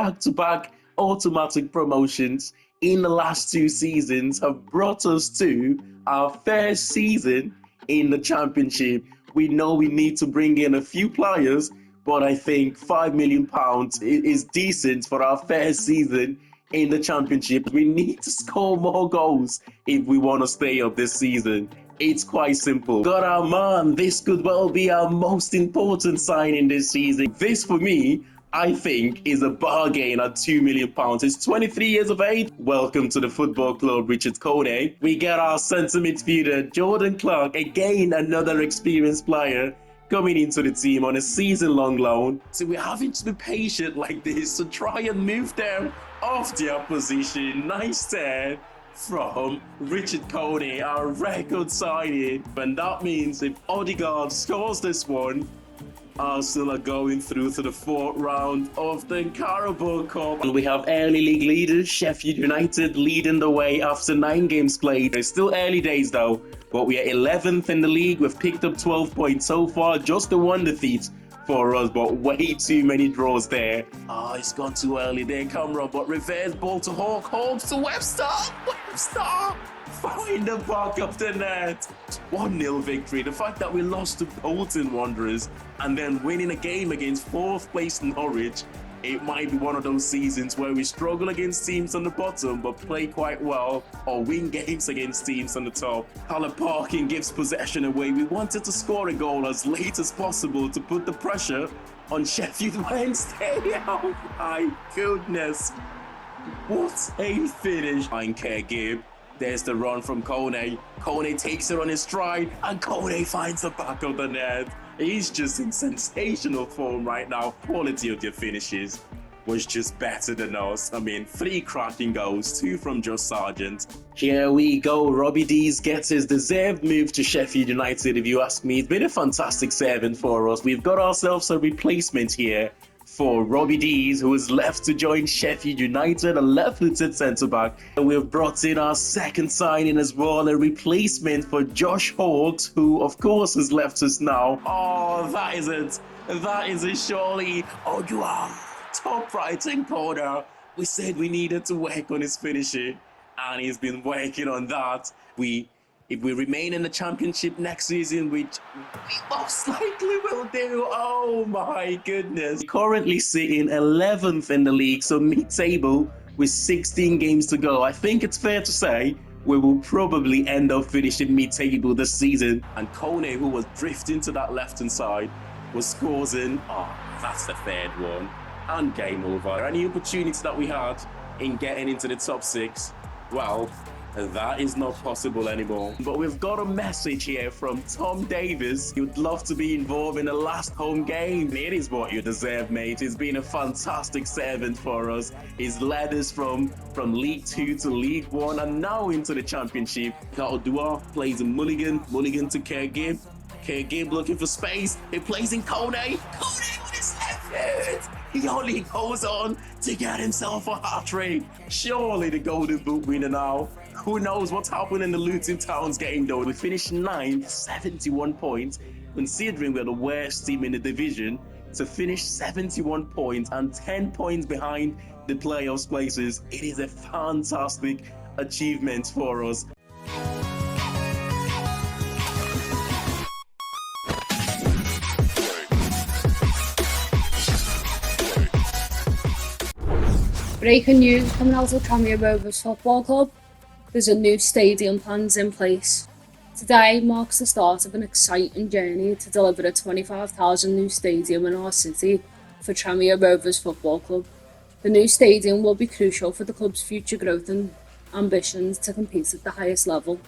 back-to-back automatic promotions in the last 2 seasons have brought us to our first season in the Championship. We know we need to bring in a few players, but I think £5 million is decent for our first season in the Championship. We need to score more goals if we want to stay up this season. It's quite simple. Got our man, this could well be our most important signing this season. This, for me, I think, is a bargain at £2 million. He's 23 years of age. Welcome to the football club, Richard Kone. We get our centre midfielder, Jordan Clark, again another experienced player, coming into the team on a season-long loan. So we're having to be patient like this to try and move them off their position. Nice turn from Richard Kone, our record signing. And that means if Odegaard scores this one, Arsenal are going through to the fourth round of the Carabao Cup. And we have early league leaders, Sheffield United, leading the way after 9 games played. It's still early days though, but we are 11th in the league. We've picked up 12 points so far, just the one defeat for us, but way too many draws there. It's gone too early there, Camera, but reverse ball to Hawk, Holmes to Webster! Find the back of the net. 1-0 victory. The fact that we lost to Bolton Wanderers and then winning a game against 4th place Norwich, it might be one of those seasons where we struggle against teams on the bottom but play quite well, or win games against teams on the top. Alan Parkin gives possession away. We wanted to score a goal as late as possible to put the pressure on Sheffield Wednesday. Oh my goodness. What a finish. And Gibb. There's the run from Kone. Kone takes it on his stride, and Kone finds the back of the net. He's just in sensational form right now. Quality of your finishes was just better than us. I mean, 3 cracking goals, 2 from Josh Sargent. Here we go. Robbie Dees gets his deserved move to Sheffield United, if you ask me. He's been a fantastic servant for us. We've got ourselves a replacement here for Robbie Dees, who is left to join Sheffield United, a left-footed centre-back. We've brought in our second signing as well, a replacement for Josh Holt, who of course has left us now. Oh, that is it. That is it, surely. Oh, you are top right-hand corner. We said we needed to work on his finishing, and he's been working on that. If we remain in the Championship next season, which we most likely will do, oh my goodness. Currently sitting 11th in the league, so mid-table with 16 games to go. I think it's fair to say we will probably end up finishing mid-table this season. And Kone, who was drifting to that left-hand side, was causing, that's the third one, and game over. Any opportunity that we had in getting into the top 6, well, that is not possible anymore. But we've got a message here from Tom Davis. He would love to be involved in the last home game. It is what you deserve, mate. He's been a fantastic servant for us. He's led us from League 2 to League 1 and now into the Championship. Odua plays in Mulligan to Gibb. Gibb looking for space. He plays in Kone. Kone with his left foot. He only goes on to get himself a hat-trick. Surely the Golden Boot winner now. Who knows what's happened in the Luton Towns game though. We finished 9th, 71 points. Considering we're the worst team in the division, to finish 71 points and 10 points behind the playoffs places, it is a fantastic achievement for us. Breaking news coming out of Tranmere Rovers Football Club. There's a new stadium plans in place. Today marks the start of an exciting journey to deliver a 25,000 new stadium in our city for Tranmere Rovers Football Club. The new stadium will be crucial for the club's future growth and ambitions to compete at the highest level.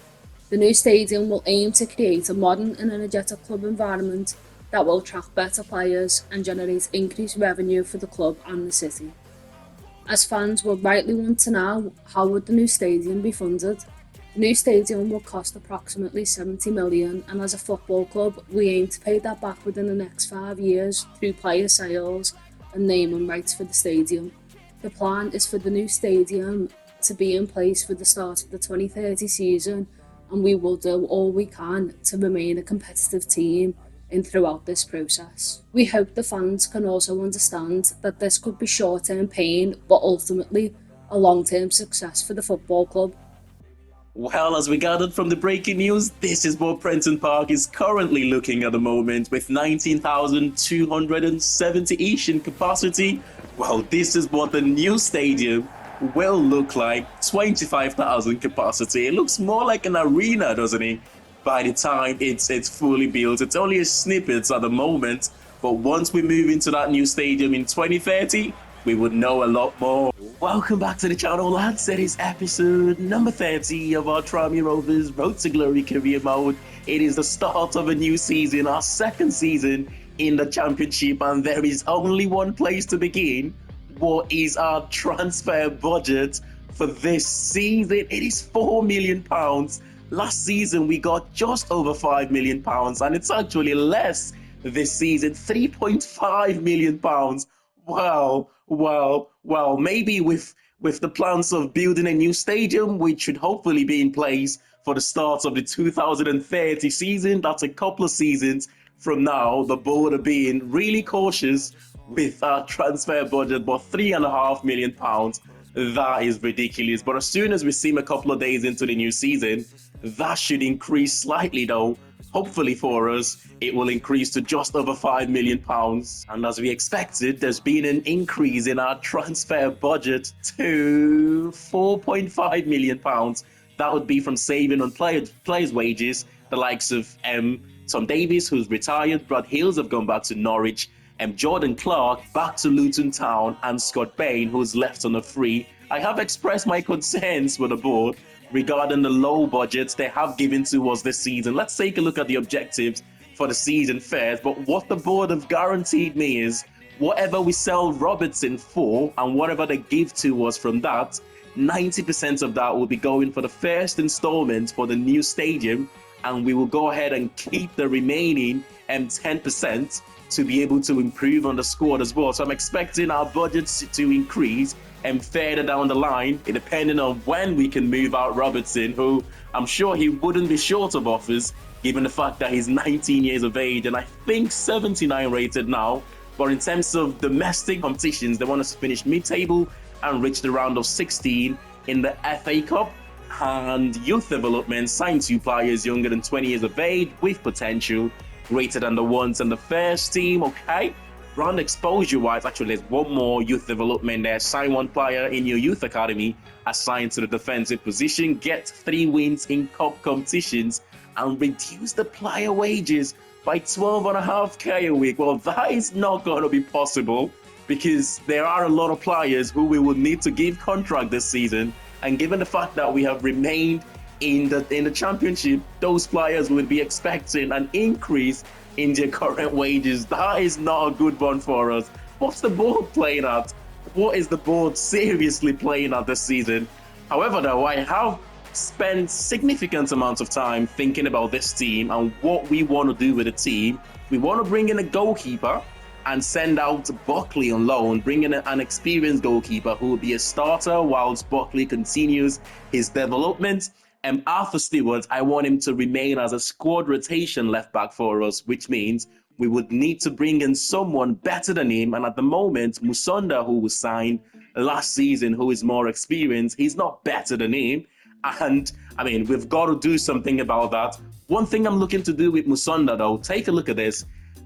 The new stadium will aim to create a modern and energetic club environment that will attract better players and generate increased revenue for the club and the city. As fans will rightly want to know, how would the new stadium be funded? The new stadium will cost approximately 70 million, and as a football club, we aim to pay that back within the next 5 years through player sales and naming rights for the stadium. The plan is for the new stadium to be in place for the start of the 2030 season, and we will do all we can to remain a competitive team in throughout this process. We hope the fans can also understand that this could be short-term pain, but ultimately a long-term success for the football club. Well, as we gathered from the breaking news, this is what Prenton Park is currently looking at the moment with 19,270-ish in capacity. Well, this is what the new stadium will look like, 25,000 capacity. It looks more like an arena, doesn't it? By the time it's fully built, it's only a snippet at the moment, but once we move into that new stadium in 2030, we would know a lot more. Welcome back to the channel, lads. It is episode number 30 of our Tranmere Rovers Road to Glory career mode. It is the start of a new season, our second season in the championship, and there is only one place to begin. What is our transfer budget for this season? It is £4 million. Last season we got just over £5 million, and it's actually less this season, £3.5 million. Well, maybe with the plans of building a new stadium, which should hopefully be in place for the start of the 2030 season, that's a couple of seasons from now, the board are being really cautious with our transfer budget, but £3.5 million, that is ridiculous. But as soon as we see a couple of days into the new season, that should increase slightly though. Hopefully for us, it will increase to just over £5 million. And as we expected, there's been an increase in our transfer budget to £4.5 million. That would be from saving on players' wages, the likes of Tom Davies, who's retired, Brad Hills have gone back to Norwich, Jordan Clark back to Luton Town, and Scott Bain, who's left on a free. I have expressed my concerns with the board regarding the low budgets they have given to us this season. Let's take a look at the objectives for the season first. But what the board have guaranteed me is whatever we sell Robertson for and whatever they give to us from that, 90% of that will be going for the first installment for the new stadium, and we will go ahead and keep the remaining 10% to be able to improve on the squad as well. So I'm expecting our budgets to increase and further down the line, depending on when we can move out Robertson, who I'm sure he wouldn't be short of offers, given the fact that he's 19 years of age and I think 79 rated now. But in terms of domestic competitions, they want us to finish mid-table and reach the round of 16 in the FA Cup. And youth development, sign 2 players younger than 20 years of age with potential, greater than the ones in the first team, okay? Brand exposure wise, actually there's one more youth development there. Sign 1 player in your youth academy assigned to the defensive position, get 3 wins in cup competitions, and reduce the player wages by 12.5k a week. Well, that is not going to be possible because there are a lot of players who we will need to give contract this season, and given the fact that we have remained in the championship, those players will be expecting an increase in their current wages. That is not a good one for us. What's the board playing at? What is the board seriously playing at this season? However, though, I have spent significant amounts of time thinking about this team and what we want to do with the team. We want to bring in a goalkeeper and send out Buckley on loan, bring in an experienced goalkeeper who will be a starter whilst Buckley continues his development. And Arthur Stewart, I want him to remain as a squad rotation left back for us, which means we would need to bring in someone better than him. And at the moment, Musonda, who was signed last season, who is more experienced, he's not better than him. And I mean, we've got to do something about that. One thing I'm looking to do with Musonda, though, take a look at this.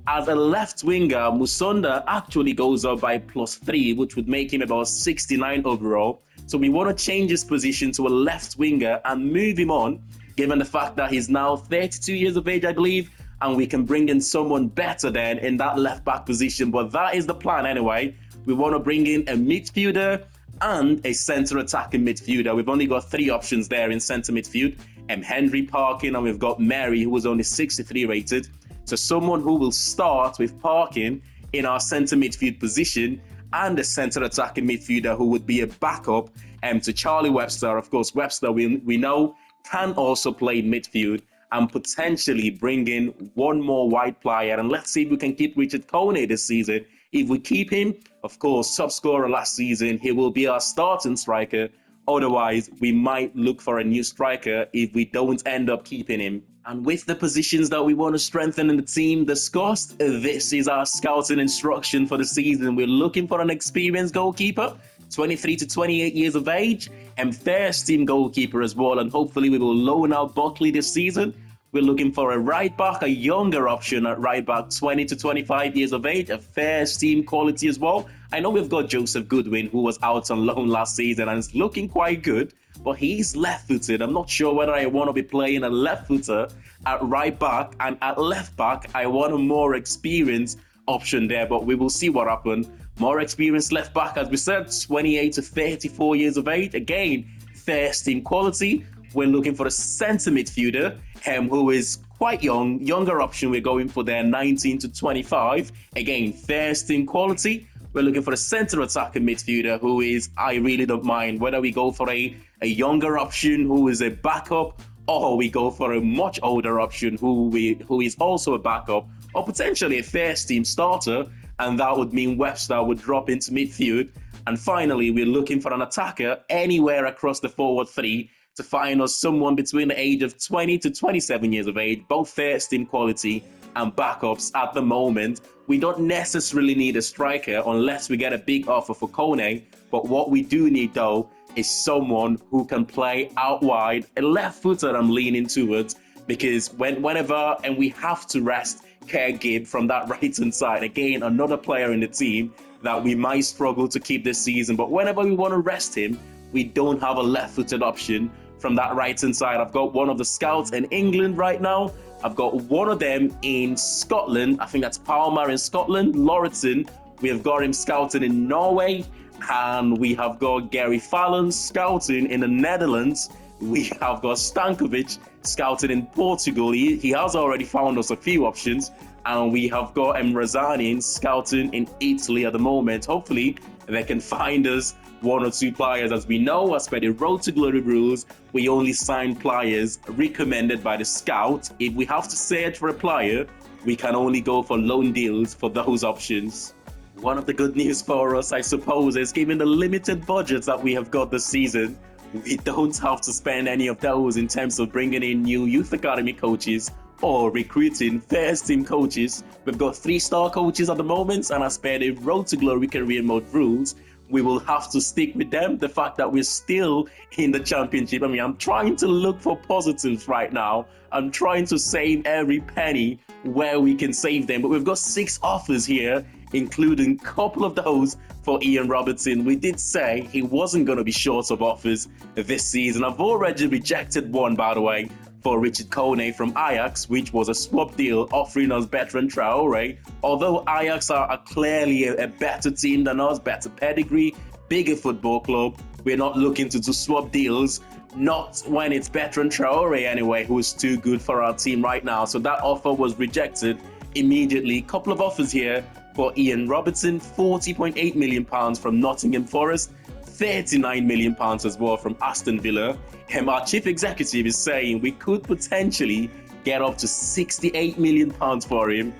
As a left winger, Musonda actually goes up by +3, which would make him about 69 overall. So we want to change his position to a left winger and move him on, given the fact that he's now 32 years of age, I believe, and we can bring in someone better than in that left back position. But that is the plan anyway. We want to bring in a midfielder and a centre attacking midfielder. We've only got 3 options there in centre midfield. Henry Parkin, and we've got Mary, who was only 63 rated. So someone who will start with Parkin in our centre midfield position, and a centre attacking midfielder who would be a backup to Charlie Webster. Of course, Webster, we know, can also play midfield, and potentially bring in one more wide player. And let's see if we can keep Richard Coney this season. If we keep him, of course, top scorer last season, he will be our starting striker. Otherwise, we might look for a new striker if we don't end up keeping him. And with the positions that we want to strengthen in the team discussed, this is our scouting instruction for the season. We're looking for an experienced goalkeeper, 23 to 28 years of age, and first team goalkeeper as well. And hopefully we will loan out Buckley this season. We're looking for a right back, a younger option at right back, 20 to 25 years of age, a first team quality as well. I know we've got Joseph Goodwin, who was out on loan last season and is looking quite good, but he's left-footed. I'm not sure whether I want to be playing a left-footer at right back, and at left back, I want a more experienced option there, but we will see what happens. More experienced left back, as we said, 28 to 34 years of age. Again, first team quality. We're looking for a centre midfielder who is quite young. Younger option we're going for there, 19 to 25. Again, first team quality. We're looking for a centre attacker midfielder who is, I really don't mind whether we go for a younger option who is a backup, or we go for a much older option who is also a backup, or potentially a first team starter, and that would mean Webster would drop into midfield. And finally, we're looking for an attacker anywhere across the forward three to find us someone between the age of 20 to 27 years of age, both first team quality and backups at the moment. We don't necessarily need a striker unless we get a big offer for Kone, but what we do need though is someone who can play out wide, a left footer I'm leaning towards, because whenever we have to rest Gibb from that right-hand side, again, another player in the team that we might struggle to keep this season, but whenever we want to rest him, we don't have a left-footed option from that right-hand side. I've got one of the scouts in England right now. I've got one of them in Scotland. I think that's Palmer in Scotland. Lauritsen, we have got him scouting in Norway. And we have got Gary Fallon scouting in the Netherlands. We have got Stankovic scouting in Portugal. He has already found us a few options. And we have got Mrazani scouting in Italy at the moment. Hopefully, they can find us one or two players. As we know, as per the Road to Glory rules, we only sign players recommended by the scout. If we have to search for a player, we can only go for loan deals for those options. One of the good news for us, I suppose, is given the limited budgets that we have got this season, we don't have to spend any of those in terms of bringing in new youth academy coaches or recruiting first team coaches. We've got 3-star coaches at the moment, and as per the Road to Glory career mode rules, we will have to stick with them. The fact that we're still in the championship, I mean, I'm trying to look for positives right now. I'm trying to save every penny where we can save them, but we've got 6 offers here, including a couple of those for Ian Robertson. We did say he wasn't going to be short of offers this season. I've already rejected one, by the way, for Richard Kone from Ajax, which was a swap deal offering us Bertrand Traore. Although Ajax are clearly a better team than us, better pedigree, bigger football club, we're not looking to do swap deals. Not when it's Bertrand Traore anyway, who is too good for our team right now. So that offer was rejected immediately. Couple of offers here for Ian Robertson, £40.8 million from Nottingham Forest, £39 million as well from Aston Villa. And our chief executive is saying we could potentially get up to £68 million for him,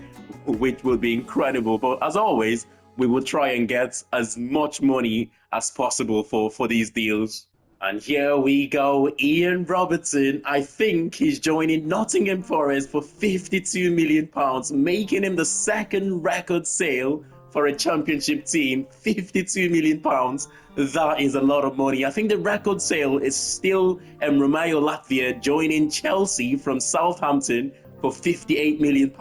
which would be incredible. But as always, we will try and get as much money as possible for these deals. And here we go, Ian Robertson. I think he's joining Nottingham Forest for £52 million, making him the second record sale for a championship team. £52 million. That is a lot of money. I think the record sale is still Romeo Latvia joining Chelsea from Southampton for £58 million.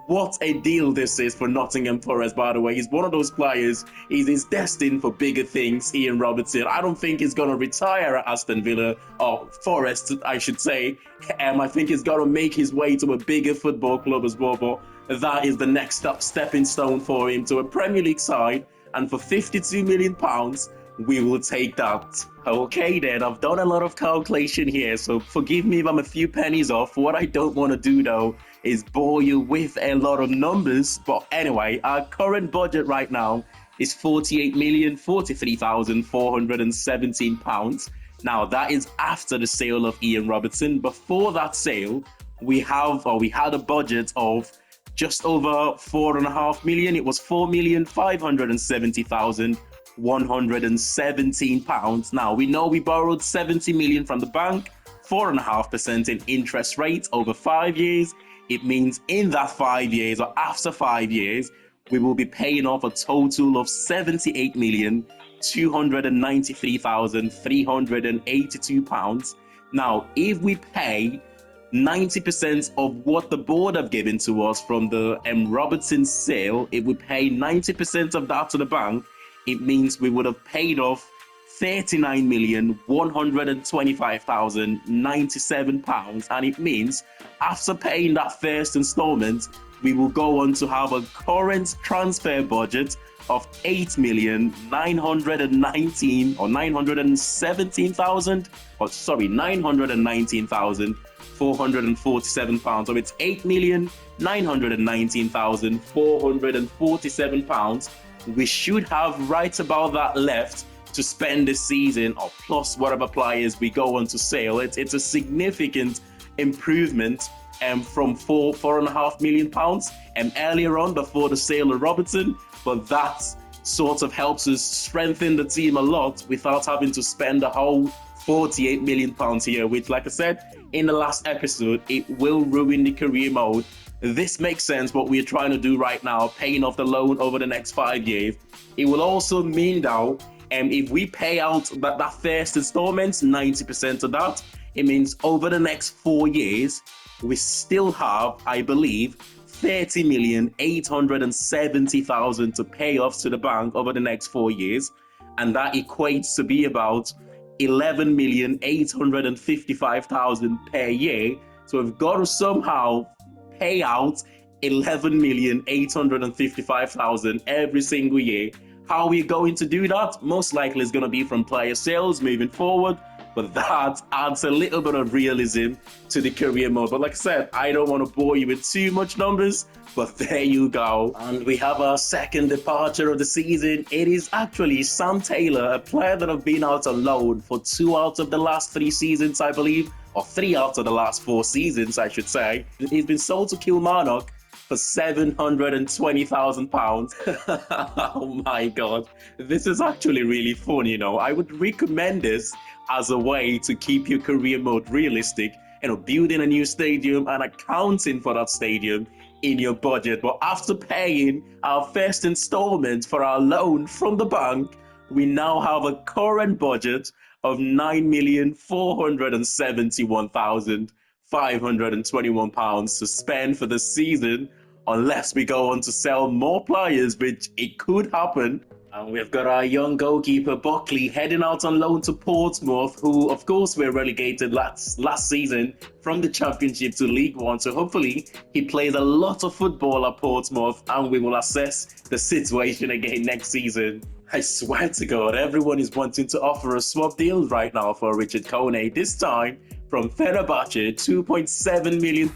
What a deal this is for Nottingham Forest, by the way. He's one of those players. He's destined for bigger things, Ian Robertson. I don't think he's going to retire at Aston Villa, or Forest, I should say. I think he's got to make his way to a bigger football club as well. But that is the next stepping stone for him to a Premier League side. And for £52 million, we will take that. Okay then, I've done a lot of calculation here, so forgive me if I'm a few pennies off. What I don't want to do though is bore you with a lot of numbers. But anyway, our current budget right now is £48,043,417. Now that is after the sale of Ian Robertson. Before that sale, we had a budget of just over 4.5 million. It was 4,570,000 £117. Now, we know we borrowed 70 million from the bank, 4.5% in interest rate over 5 years. It means in that 5 years or after 5 years, we will be paying off a total of £78,293,382. Now, if we pay 90% of what the board have given to us from the Robertson sale, if we pay 90% of that to the bank, it means we would have paid off £39,125,097, and it means after paying that first installment, we will go on to have a current transfer budget of 919,447 pounds. So it's £8,919,447. We should have right about that left to spend this season, or plus whatever players we go on to sale. It's a significant improvement from £4.5 million earlier on before the sale of Robertson, but that sort of helps us strengthen the team a lot without having to spend the whole £48 million here, which, like I said in the last episode, it will ruin the career mode. This makes sense what we're trying to do right now, paying off the loan over the next 5 years. It will also mean now, if we pay out that first installment, 90% of that, it means over the next 4 years, we still have, I believe, 30,870,000 to pay off to the bank over the next 4 years. And that equates to be about 11,855,000 per year. So we've got to somehow pay out 11,855,000 every single year. How are we going to do that? Most likely it's going to be from player sales moving forward, but that adds a little bit of realism to the career mode. But like I said, I don't want to bore you with too much numbers, but there you go. And we have our second departure of the season. It is actually Sam Taylor, a player that have been out on loan for 2 out of the last 3 seasons, I believe, or 3 out of the last 4 seasons, I should say. He's been sold to Kilmarnock for £720,000. Oh my God. This is actually really fun, you know. I would recommend this as a way to keep your career mode realistic, you know, building a new stadium and accounting for that stadium in your budget. But after paying our first installment for our loan from the bank, we now have a current budget of £9,471,521 to spend for the season, unless we go on to sell more players, which it could happen. And we've got our young goalkeeper Buckley heading out on loan to Portsmouth, who of course were relegated last season from the Championship to League One. So hopefully he plays a lot of football at Portsmouth, and we will assess the situation again next season. I swear to God, everyone is wanting to offer a swap deal right now for Richard Kone. This time from Fenerbahce, £2.7 million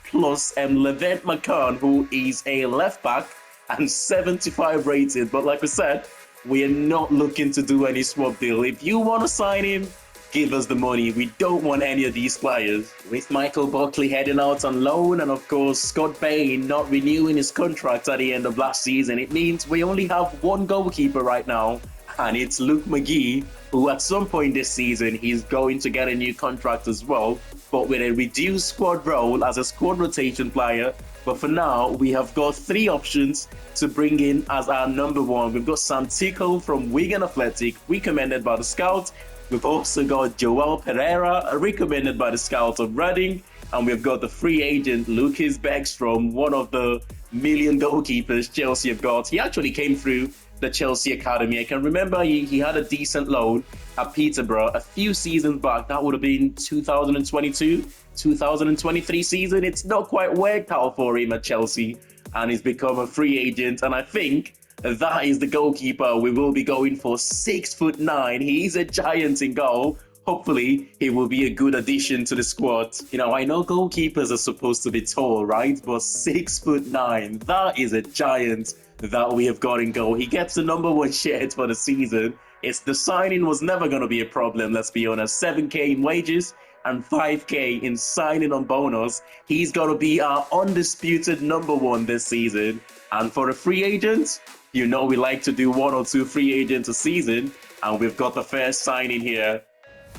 plus Levent McCann, who is a left back and 75 rated. But like I said, we are not looking to do any swap deal. If you want to sign him, give us the money. We don't want any of these players. With Michael Buckley heading out on loan, and of course Scott Bain not renewing his contract at the end of last season, it means we only have one goalkeeper right now, and it's Luke McGee, who at some point this season he's going to get a new contract as well, but with a reduced squad role as a squad rotation player. But for now, we have got 3 options to bring in as our number 1. We've got Sam Tickle from Wigan Athletic, recommended by the scout. We've also got Joel Pereira, recommended by the scout of Reading. And we've got the free agent Lucas Bergstrom, one of the million goalkeepers Chelsea have got. He actually came through the Chelsea Academy. I can remember he had a decent loan at Peterborough a few seasons back. That would have been 2022, 2023 season. It's not quite worked out for him at Chelsea, and he's become a free agent. And I think that is the goalkeeper we will be going for. 6'9". He's a giant in goal. Hopefully, he will be a good addition to the squad. You know, I know goalkeepers are supposed to be tall, right? But 6'9", that is a giant that we have got in goal. He gets the number 1 shirt for the season. The signing was never going to be a problem, let's be honest. 7k in wages, and 5k in signing on bonus. He's going to be our undisputed number one this season. And for the free agents, you know we like to do 1 or 2 free agents a season, and we've got the first signing here.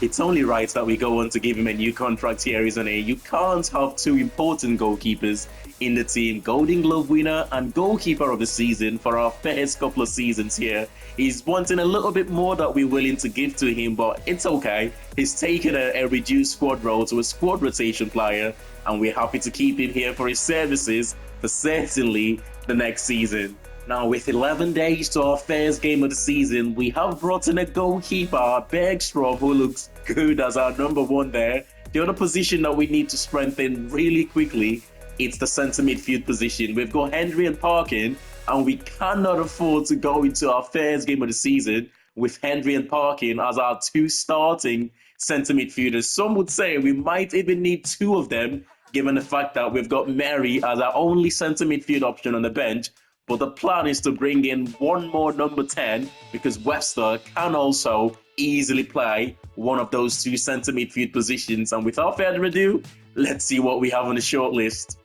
It's only right that we go on to give him a new contract here, isn't it? You can't have 2 important goalkeepers in the team. Golden Glove winner and goalkeeper of the season for our first couple of seasons here. He's wanting a little bit more that we're willing to give to him, but it's okay. He's taken a reduced squad role to a squad rotation player, and we're happy to keep him here for his services for certainly the next season. Now, with 11 days to our first game of the season, we have brought in a goalkeeper, Bergstrom, who looks good as our number one there. The other position that we need to strengthen really quickly, it's the centre midfield position. We've got Henry and Parkin, and we cannot afford to go into our first game of the season with Henry and Parkin as our 2 starting centre midfielders. Some would say we might even need 2 of them, given the fact that we've got Mary as our only centre midfield option on the bench. But the plan is to bring in 1 more number 10 because Webster can also easily play one of those 2 centre midfield positions. And without further ado, let's see what we have on the shortlist.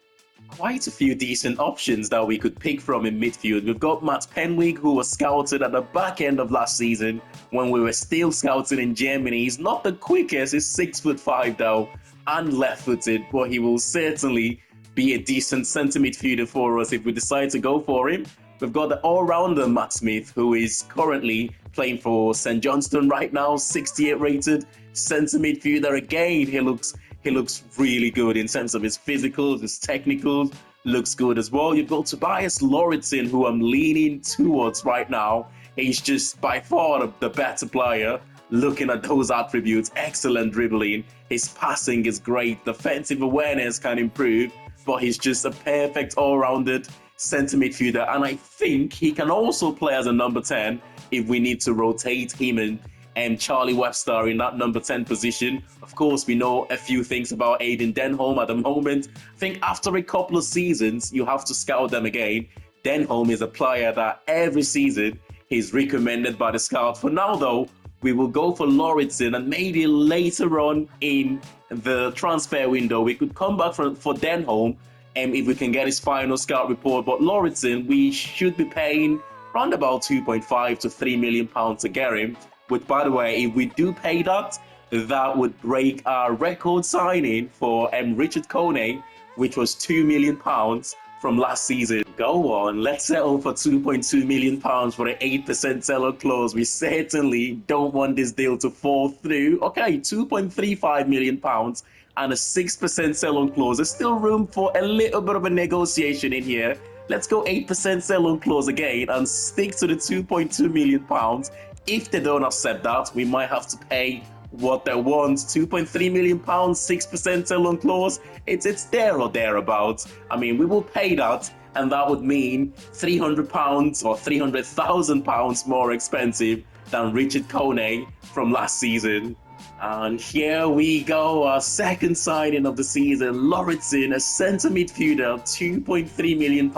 Quite a few decent options that we could pick from in midfield. We've got Matt Penwig, who was scouted at the back end of last season when we were still scouting in Germany. He's not the quickest, he's 6'5" though, and left-footed, but he will certainly be a decent centre midfielder for us if we decide to go for him. We've got the all-rounder Matt Smith, who is currently playing for St Johnstone right now, 68 rated centre midfielder. Again, he looks really good in terms of his physicals, his technicals, looks good as well. You've got Tobias Lauritsen, who I'm leaning towards right now. He's just by far the better player. Looking at those attributes, excellent dribbling, his passing is great, defensive awareness can improve, but he's just a perfect all-rounded centre midfielder, and I think he can also play as a number 10 if we need to rotate him and Charlie Webster in that number 10 position. Of course, we know a few things about Aiden Denholm at the moment. I think after a couple of seasons, you have to scout them again. Denholm is a player that every season he's recommended by the scout. For now, though, we will go for Lauritsen, and maybe later on in the transfer window, we could come back for Denholm if we can get his final scout report. But Lauritsen, we should be paying around about 2.5 to 3 million pounds to get him. But by the way, if we do pay that, that would break our record signing for Richard Kone, which was 2 million pounds from last season. Go on, let's settle for 2.2 million pounds for an 8% sell-on clause. We certainly don't want this deal to fall through. Okay, 2.35 million pounds and a 6% sell-on clause. There's still room for a little bit of a negotiation in here. Let's go 8% sell-on clause again and stick to the 2.2 million pounds. If they don't accept that, we might have to pay what they want. 2.3 million pounds, 6% sell-on clause. It's there or thereabouts. I mean, we will pay that, and that would mean £300 or £300,000 more expensive than Richard Kone from last season. And here we go, our second signing of the season, Lauritsen, a centre midfielder, £2.3 million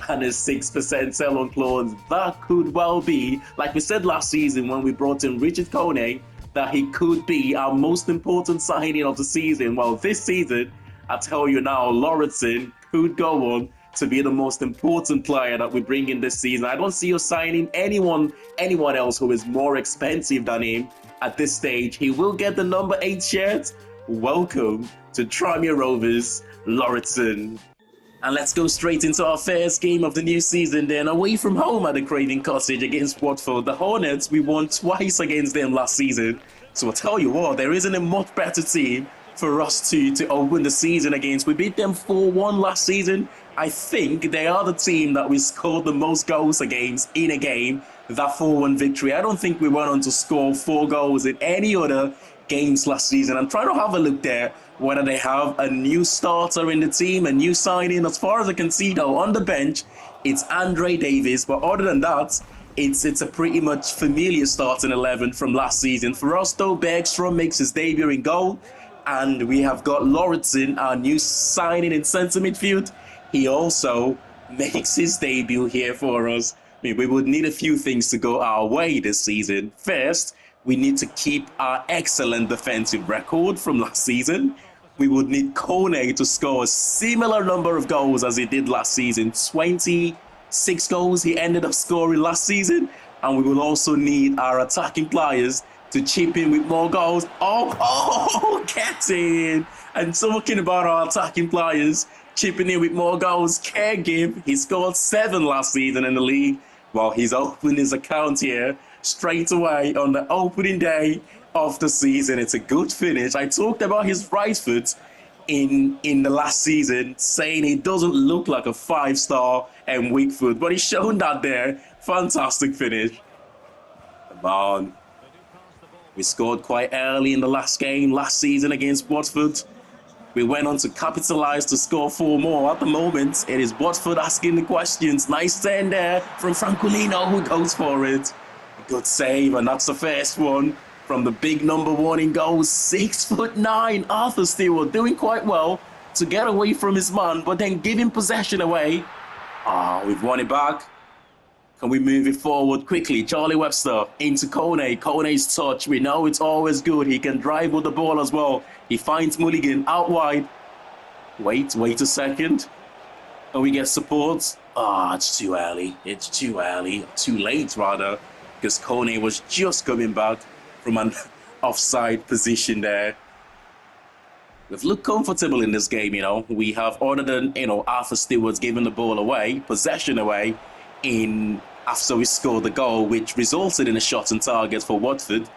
and a 6% sell-on clause. That could well be, like we said last season when we brought in Richard Kone, that he could be our most important signing of the season. Well, this season, I tell you now, Lauritsen could go on to be the most important player that we bring in this season. I don't see us signing anyone else who is more expensive than him at this stage. He will get the number 8 shirt. Welcome to Tranmere Rovers, Lauritsen. And let's go straight into our first game of the new season then. Away from home at the Craven Cottage against Watford. The Hornets, we won twice against them last season. So I'll tell you what, there isn't a much better team for us to open the season against. We beat them 4-1 last season. I think they are the team that we scored the most goals against in a game. That 4-1 victory. I don't think we went on to score 4 goals in any other games last season. I'm trying to have a look there whether they have a new starter in the team, a new signing. As far as I can see though, on the bench, it's Andre Davis. But other than that, it's a pretty much familiar starting 11 from last season. For us though, Bergstrom makes his debut in goal. And we have got Lauritsen, our new signing in centre midfield. He also makes his debut here for us. I mean, we would need a few things to go our way this season. First, We need to keep our excellent defensive record from last season. We would need Kone to score a similar number of goals as he did last season. 26 goals he ended up scoring last season. And we will also need our attacking players to chip in with more goals. Get in! And talking about our attacking players chipping in with more goals, Caregive, he scored 7 last season in the league. Well, he's opened his account here straight away on the opening day of the season. It's a good finish. I talked about his right foot in the last season, saying it doesn't look like a 5-star and weak foot, but he's shown that there. Fantastic finish. Come on. We scored quite early in the last game last season against Watford. We went on to capitalize to score 4 more. At the moment, it is Watford asking the questions. Nice turn there from Francolino, who goes for it. Good save, and that's the first one from the big number 1 in goals. 6'9", Arthur Stewart doing quite well to get away from his man, but then giving possession away. We've won it back. Can we move it forward quickly? Charlie Webster into Kone. Kone's touch. We know it's always good. He can drive with the ball as well. He finds Mulligan out wide. Wait a second. And we get support. It's too early. It's too early. Too late, rather. Because Kone was just coming back from an offside position there. We've looked comfortable in this game, you know. We have, other than, Arthur Stewart's giving the ball away, possession away, after we scored the goal, which resulted in a shot on target for Watford.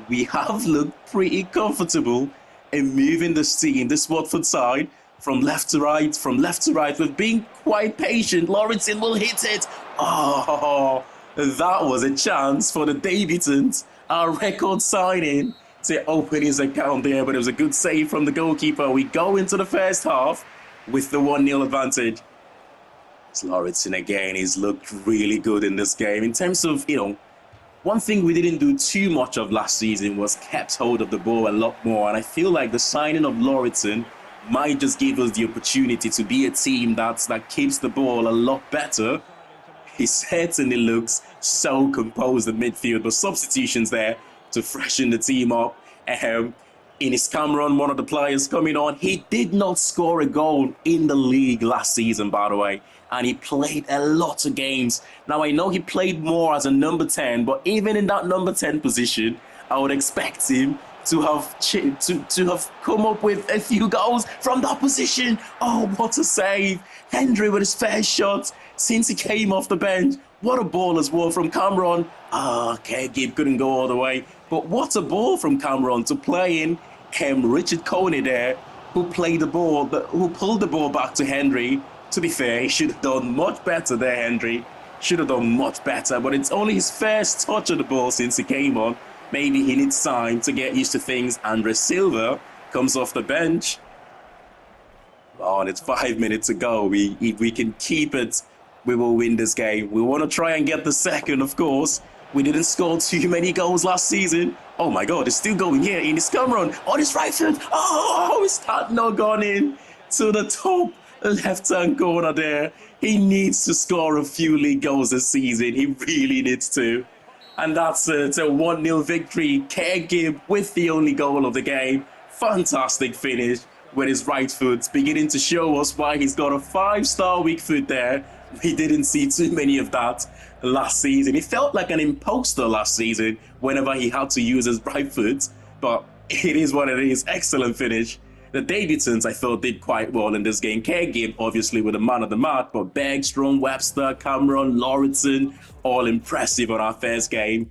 We have looked pretty comfortable in moving this team, this Watford side, from left to right, We've been quite patient. Lauritsen will hit it. That was a chance for the debutant, our record signing, to open his account there, but it was a good save from the goalkeeper. We go into the first half with the 1-0 advantage. Lauritsen again, he's looked really good in this game. In terms of, one thing we didn't do too much of last season was kept hold of the ball a lot more. And I feel like the signing of Lauritsen might just give us the opportunity to be a team that keeps the ball a lot better. He certainly looks so composed in midfield, but substitutions there to freshen the team up. In his Cameron, one of the players coming on, he did not score a goal in the league last season, by the way, and he played a lot of games. Now, I know he played more as a number 10, but even in that number 10 position, I would expect him to have come up with a few goals from that position. What a save. Hendry with his first shot since he came off the bench. What a ball as well from Cameron. Caregive couldn't go all the way. But what a ball from Cameron to play in Richard Kone there, who pulled the ball back to Hendry. To be fair, he should have done much better there, Hendry. Should have done much better, but it's only his first touch of the ball since he came on. Maybe he needs time to get used to things. Andre Silva comes off the bench. And it's 5 minutes to go. If we can keep it, we will win this game. We want to try and get the second, of course. We didn't score too many goals last season. Oh my God, it's still going here in his Cameron on his right foot. It's not gone in to the top left-hand corner there. He needs to score a few league goals this season. He really needs to. And that's it, a 1-0 victory. Caregive with the only goal of the game. Fantastic finish with his right foot, beginning to show us why he's got a 5-star weak foot there. We didn't see too many of that last season. He felt like an imposter last season whenever he had to use his right foot, but it is what it is. Excellent finish. The debutants, I thought, did quite well in this game. Caregive, obviously, with a man of the match, but Bergstrom, Webster, Cameron, Lauritsen, all impressive on our first game.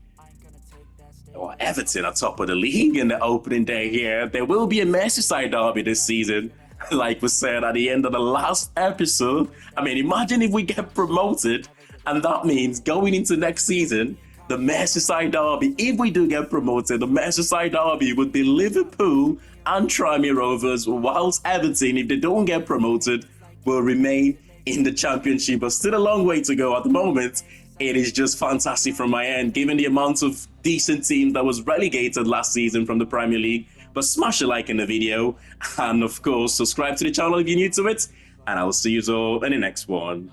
Everton are top of the league in the opening day here. There will be a Merseyside derby this season, like we said at the end of the last episode. I mean, imagine if we get promoted, and that means going into next season, the Merseyside derby, if we do get promoted, the Merseyside derby would be Liverpool and Tranmere Rovers, whilst Everton, if they don't get promoted, will remain in the Championship. But still a long way to go at the moment. It is just fantastic from my end, given the amount of decent teams that was relegated last season from the Premier League. But smash a like in the video, and of course, subscribe to the channel if you're new to it, and I will see you all in the next one.